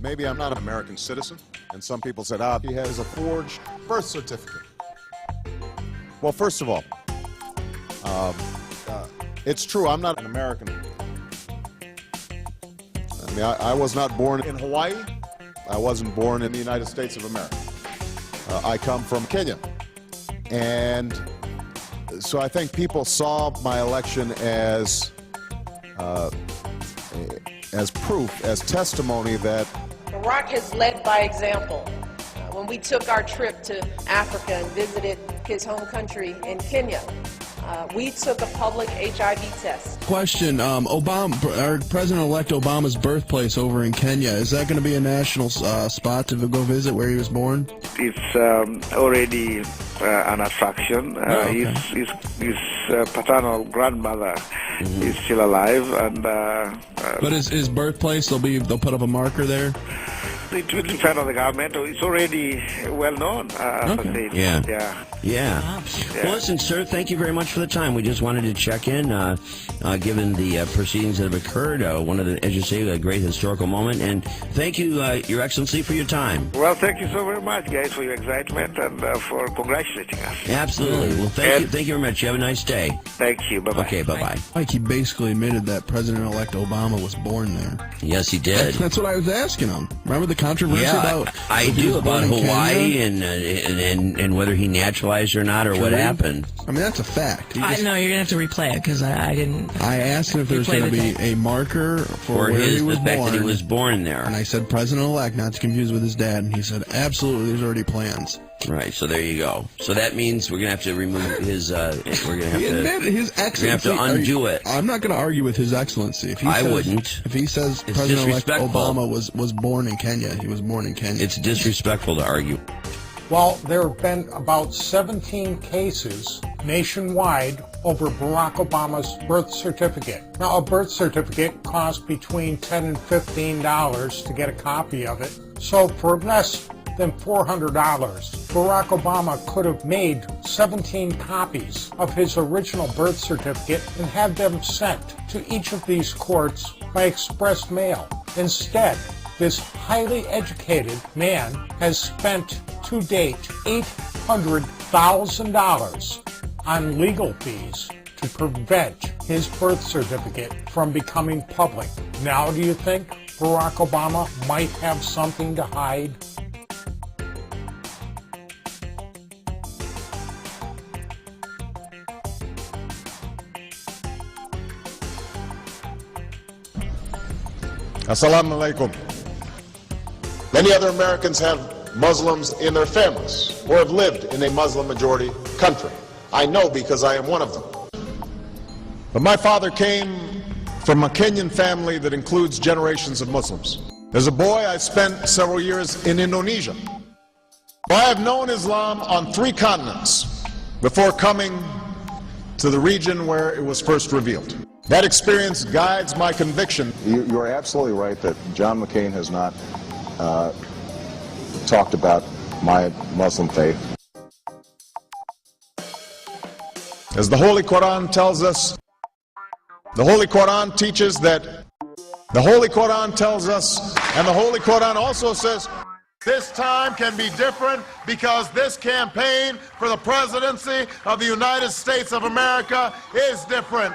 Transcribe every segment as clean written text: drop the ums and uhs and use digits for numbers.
maybe I'm not an American citizen, and some people said, he has a forged birth certificate. Well, first of all, it's true, I'm not an American. I mean, I was not born in Hawaii. I wasn't born in the United States of America. I come from Kenya. And so I think people saw my election as proof, as testimony that Barack has led by example. When we took our trip to Africa and visited his home country in Kenya, we took a public HIV test. Question, President-elect Obama's birthplace over in Kenya, is that going to be a national spot to go visit where he was born? It's already an attraction. Okay. His paternal grandmother is still alive, and but his birthplace, they'll put up a marker there? It will depend on the government. It's already well known. Okay. Yeah. Well, listen, sir, thank you very much for the time. We just wanted to check in, given the proceedings that have occurred. One of the, as you say, a great historical moment. And thank you, Your Excellency, for your time. Well, thank you so very much, guys, for your excitement and for congratulating us. Absolutely. Well, thank you very much. You have a nice day. Thank you. Bye-bye. Okay, bye-bye. Like he basically admitted that President-elect Obama was born there. Yes, he did. That's what I was asking him. Remember the controversy about I do about Hawaii and whether he naturalized or not, or what happened. I mean, that's a fact. I know you're gonna have to replay it because I didn't. I asked him if there's going to be a marker for where he was the fact born, that he was born there. and I said President-elect, not to confuse with his dad, and he said absolutely. There's already plans. Right, so there you go. So that means we're gonna have to remove his. We're gonna have He to. admitted his excellency. We're gonna have to undo it. I'm not going to argue with his excellency. If he I says, wouldn't. If he says It's President-elect disrespectful. Obama was born in Kenya, he was born in Kenya. It's disrespectful to argue. Well, there have been about 17 cases nationwide over Barack Obama's birth certificate. Now, a birth certificate costs between $10 and $15 to get a copy of it. So for less than $400, Barack Obama could have made 17 copies of his original birth certificate and had them sent to each of these courts by express mail. Instead, this highly educated man has spent to date $800,000 on legal fees to prevent his birth certificate from becoming public. Now, do you think Barack Obama might have something to hide? Assalamu alaikum. Many other Americans have Muslims in their families or have lived in a Muslim majority country. I know because I am one of them. But my father came from a Kenyan family that includes generations of Muslims. As a boy, I spent several years in Indonesia. I have known Islam on 3 continents before coming to the region where it was first revealed. That experience guides my conviction. You're absolutely right that John McCain has not talked about my Muslim faith. As the Holy Quran tells us, the Holy Quran teaches that, the Holy Quran tells us, and the Holy Quran also says, this time can be different because this campaign for the presidency of the United States of America is different.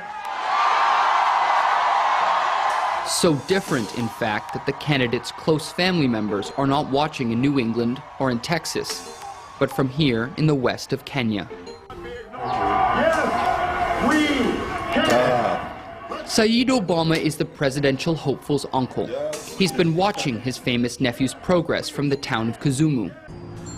So different, in fact, that the candidate's close family members are not watching in New England or in Texas, but from here in the west of Kenya. Saeed Obama is the presidential hopeful's uncle. He's been watching his famous nephew's progress from the town of Kisumu.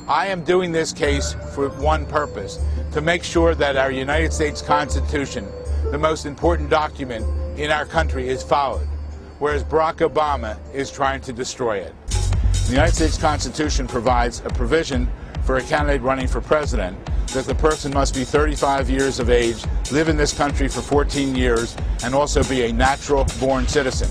I am doing this case for one purpose, to make sure that our United States Constitution, the most important document in our country, is followed, whereas Barack Obama is trying to destroy it. The United States Constitution provides a provision for a candidate running for president that the person must be 35 years of age, live in this country for 14 years, and also be a natural-born citizen.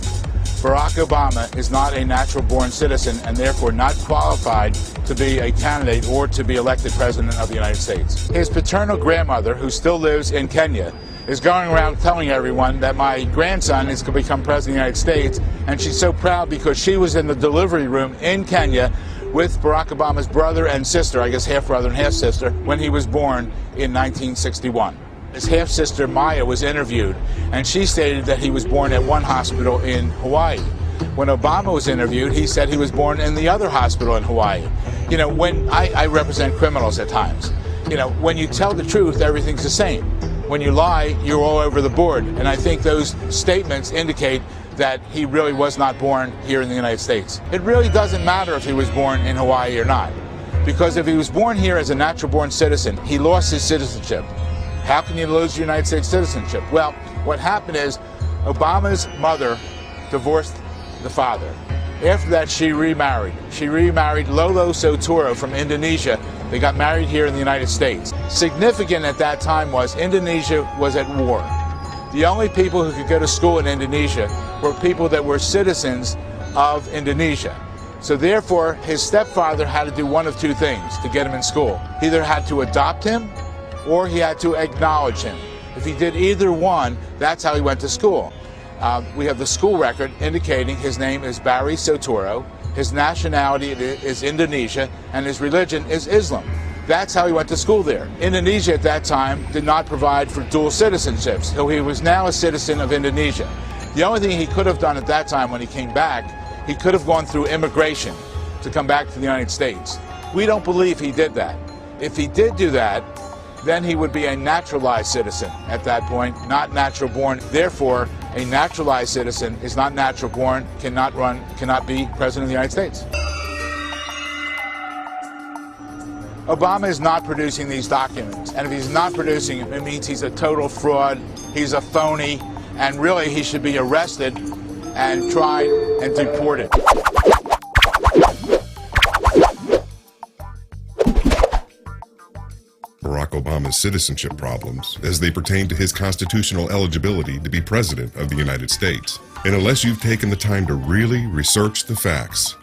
Barack Obama is not a natural-born citizen and therefore not qualified to be a candidate or to be elected president of the United States. His paternal grandmother, who still lives in Kenya, is going around telling everyone that my grandson is going to become president of the United States, and she's so proud because she was in the delivery room in Kenya with Barack Obama's brother and sister, I guess half-brother and half-sister, when he was born in 1961. His half-sister Maya was interviewed, and she stated that he was born at one hospital in Hawaii. When Obama was interviewed, he said he was born in the other hospital in Hawaii. You know, when I represent criminals at times, you know, when you tell the truth, everything's the same. When you lie, you're all over the board. And I think those statements indicate that he really was not born here in the United States. It really doesn't matter if he was born in Hawaii or not, because if he was born here as a natural-born citizen, he lost his citizenship. How can you lose your United States citizenship? Well, what happened is Obama's mother divorced the father. After that, she remarried. She remarried Lolo Sotoro from Indonesia. They got married here in the United States. Significant at that time was Indonesia was at war. The only people who could go to school in Indonesia were people that were citizens of Indonesia. So therefore, his stepfather had to do one of two things to get him in school. He either had to adopt him or he had to acknowledge him. If he did either one, that's how he went to school. We have the school record indicating his name is Barry Sotoro, his nationality is Indonesia, and his religion is Islam. That's how he went to school there. Indonesia at that time did not provide for dual citizenships, so he was now a citizen of Indonesia. The only thing he could have done at that time when he came back, he could have gone through immigration to come back to the United States. We don't believe he did that. If he did do that, then he would be a naturalized citizen at that point, not natural born. Therefore, a naturalized citizen is not natural born, cannot be president of the United States. Obama is not producing these documents, and if he's not producing them, it means he's a total fraud, he's a phony, and really he should be arrested and tried and deported. Barack Obama's citizenship problems as they pertain to his constitutional eligibility to be president of the United States. And unless you've taken the time to really research the facts,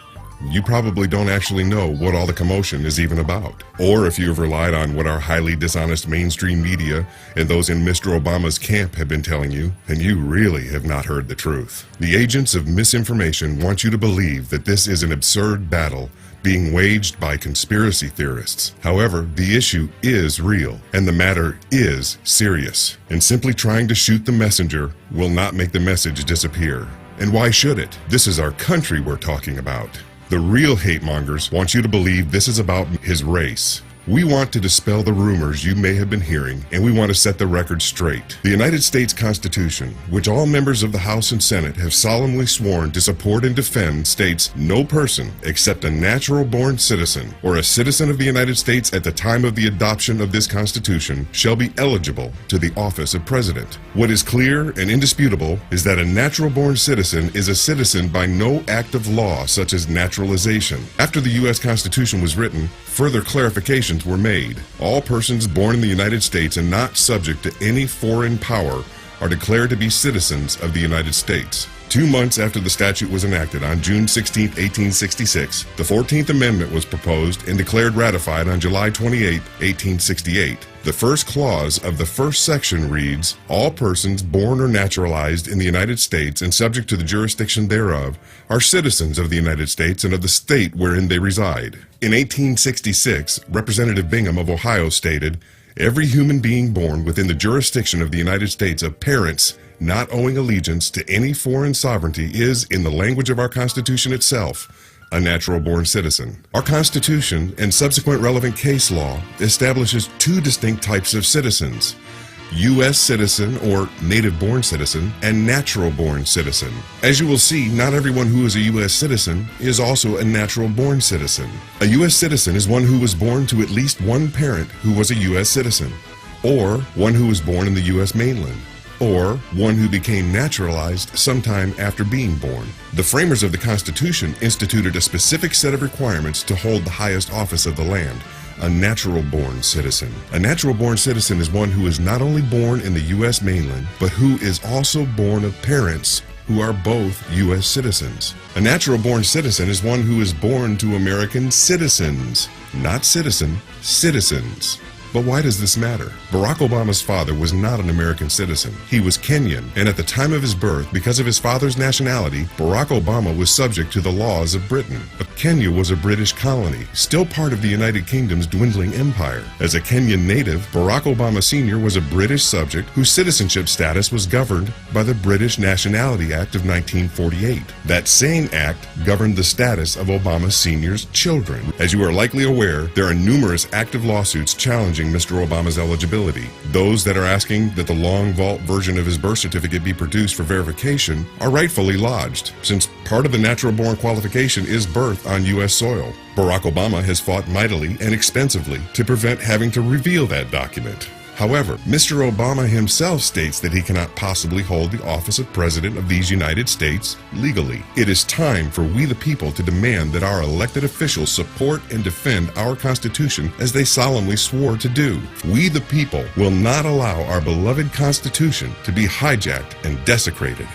you probably don't actually know what all the commotion is even about. Or if you have relied on what our highly dishonest mainstream media and those in Mr. Obama's camp have been telling you, then you really have not heard the truth. The agents of misinformation want you to believe that this is an absurd battle being waged by conspiracy theorists. However, the issue is real, and the matter is serious. And simply trying to shoot the messenger will not make the message disappear. And why should it? This is our country we're talking about. The real hate mongers want you to believe this is about his race. We want to dispel the rumors you may have been hearing, and we want to set the record straight. The United States Constitution, which all members of the House and Senate have solemnly sworn to support and defend, states no person except a natural-born citizen or a citizen of the United States at the time of the adoption of this Constitution shall be eligible to the office of president. What is clear and indisputable is that a natural-born citizen is a citizen by no act of law such as naturalization. After the U.S. Constitution was written, further clarifications were made. All persons born in the United States and not subject to any foreign power are declared to be citizens of the United States. 2 months after the statute was enacted on June 16, 1866, the 14th Amendment was proposed and declared ratified on July 28, 1868. The first clause of the first section reads, "All persons born or naturalized in the United States and subject to the jurisdiction thereof are citizens of the United States and of the state wherein they reside." In 1866, Representative Bingham of Ohio stated, "Every human being born within the jurisdiction of the United States of parents not owing allegiance to any foreign sovereignty is, in the language of our Constitution itself, a natural-born citizen." Our Constitution and subsequent relevant case law establishes 2 distinct types of citizens: U.S. citizen or native-born citizen and natural-born citizen. As you will see, not everyone who is a U.S. citizen is also a natural-born citizen. A U.S. citizen is one who was born to at least one parent who was a U.S. citizen, or one who was born in the U.S. mainland, or one who became naturalized sometime after being born. The framers of the Constitution instituted a specific set of requirements to hold the highest office of the land: a natural-born citizen. A natural-born citizen is one who is not only born in the U.S. mainland, but who is also born of parents who are both U.S. citizens. A natural-born citizen is one who is born to American citizens, not citizen, citizens. But why does this matter? Barack Obama's father was not an American citizen. He was Kenyan, and at the time of his birth, because of his father's nationality, Barack Obama was subject to the laws of Britain. But Kenya was a British colony, still part of the United Kingdom's dwindling empire. As a Kenyan native, Barack Obama Sr. was a British subject whose citizenship status was governed by the British Nationality Act of 1948. That same act governed the status of Obama Sr.'s children. As you are likely aware, there are numerous active lawsuits challenging Mr. Obama's eligibility. Those that are asking that the long vault version of his birth certificate be produced for verification are rightfully lodged, since part of the natural-born qualification is birth on U.S. soil. Barack Obama has fought mightily and expensively to prevent having to reveal that document. However, Mr. Obama himself states that he cannot possibly hold the office of President of these United States legally. It is time for we the people to demand that our elected officials support and defend our Constitution as they solemnly swore to do. We the people will not allow our beloved Constitution to be hijacked and desecrated.